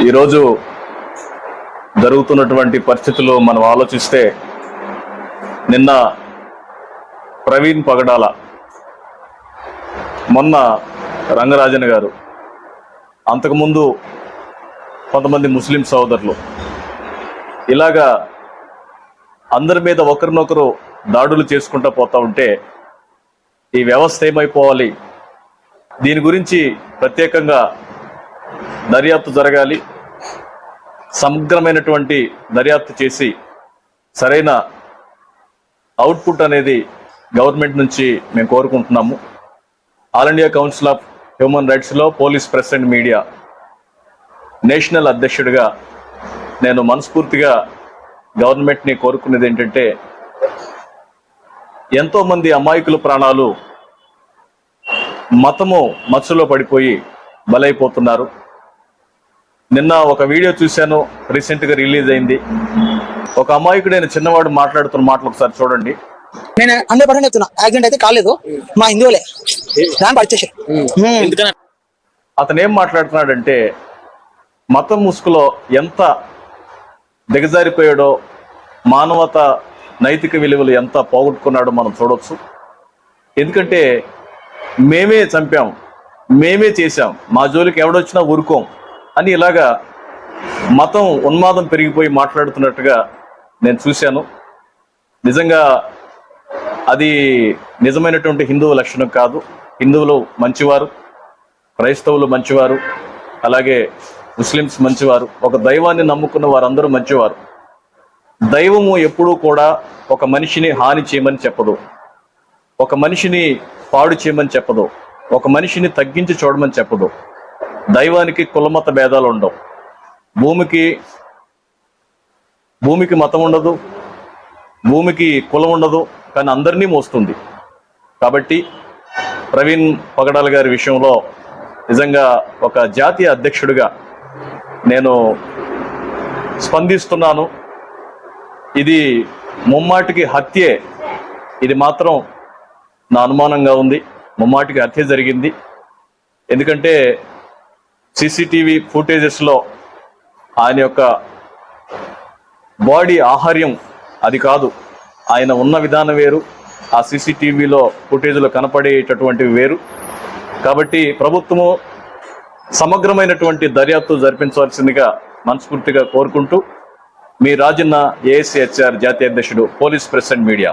ఈరోజు జరుగుతున్నటువంటి పరిస్థితులు మనం ఆలోచిస్తే నిన్న ప్రవీణ్ పగడాల, మొన్న రంగరాజన్ గారు, అంతకుముందు కొంతమంది ముస్లిం సోదరులు, ఇలాగా అందరి మీద ఒకరినొకరు దాడులు చేసుకుంటూ పోతూ ఉంటే ఈ వ్యవస్థ ఏమైపోవాలి? దీని గురించి ప్రత్యేకంగా దర్యాప్తు జరగాలి. సమగ్రమైనటువంటి దర్యాప్తు చేసి సరైన అవుట్పుట్ అనేది గవర్నమెంట్ నుంచి మేము కోరుకుంటున్నాము. All India council of human రైట్స్లో police press and media national అధ్యక్షుడిగా నేను మనస్ఫూర్తిగా గవర్నమెంట్ని కోరుకునేది ఏంటంటే, ఎంతోమంది అమాయకుల ప్రాణాలు మతము మత్తులో పడిపోయి బలైపోతున్నారు. నిన్న ఒక వీడియో చూశాను, రీసెంట్గా రిలీజ్ అయింది. ఒక అమాయకుడైన చిన్నవాడు మాట్లాడుతున్న మాటలు ఒకసారి చూడండి. నేను 100% చెప్తున్నా, యాక్సిడెంట్ అయితే కాలేదు, మా హిందువులే దాని పరిచేసారు. అతను ఏం మాట్లాడుతున్నాడంటే, మతం ముసుగులో ఎంత దిగజారిపోయాడో, మానవత నైతిక విలువలు ఎంత పోగొట్టుకున్నాడో మనం చూడవచ్చు. ఎందుకంటే మేమే చంపాం, మేమే చేశాం, మా జోలికి ఎవడొచ్చినా ఊరుకోం అని ఇలాగా మతం ఉన్మాదం పెరిగిపోయి మాట్లాడుతున్నట్టుగా నేను చూశాను. నిజంగా అది నిజమైనటువంటి హిందువు లక్షణం కాదు. హిందువులు మంచివారు, క్రైస్తవులు మంచివారు, అలాగే ముస్లిమ్స్ మంచివారు, ఒక దైవాన్ని నమ్ముకున్న వారందరూ మంచివారు. దైవము ఎప్పుడూ కూడా ఒక మనిషిని హాని చేయమని చెప్పదు, ఒక మనిషిని పాడు చేయమని చెప్పదు, ఒక మనిషిని తగ్గించి చూడమని చెప్పదు. దైవానికి కులమత భేదాలు ఉండవు. భూమికి మతం ఉండదు, భూమికి కులం ఉండదు, కానీ అందరినీ మోస్తుంది. కాబట్టి ప్రవీణ్ పగడాల గారి విషయంలో నిజంగా ఒక జాతీయ అధ్యక్షుడిగా నేను స్పందిస్తున్నాను. ఇది ముమ్మాటికి హత్యే. ఇది మాత్రం నా అనుమానంగా ఉంది, ముమ్మాటికి హత్య జరిగింది. ఎందుకంటే సీసీటీవీ ఫుటేజెస్లో ఆయన యొక్క బాడీ ఆహార్యం అది కాదు, ఆయన ఉన్న విధానం వేరు, ఆ సీసీటీవీలో ఫుటేజ్లో కనపడేటటువంటివి వేరు. కాబట్టి ప్రభుత్వము సమగ్రమైనటువంటి దర్యాప్తు జరిపించవలసిందిగా మనస్ఫూర్తిగా కోరుకుంటూ, మీ రాజన్న, ఏఎస్సీహెచ్ఆర్ జాతీయ అధ్యక్షుడు, పోలీస్ ప్రెస్ అండ్ మీడియా.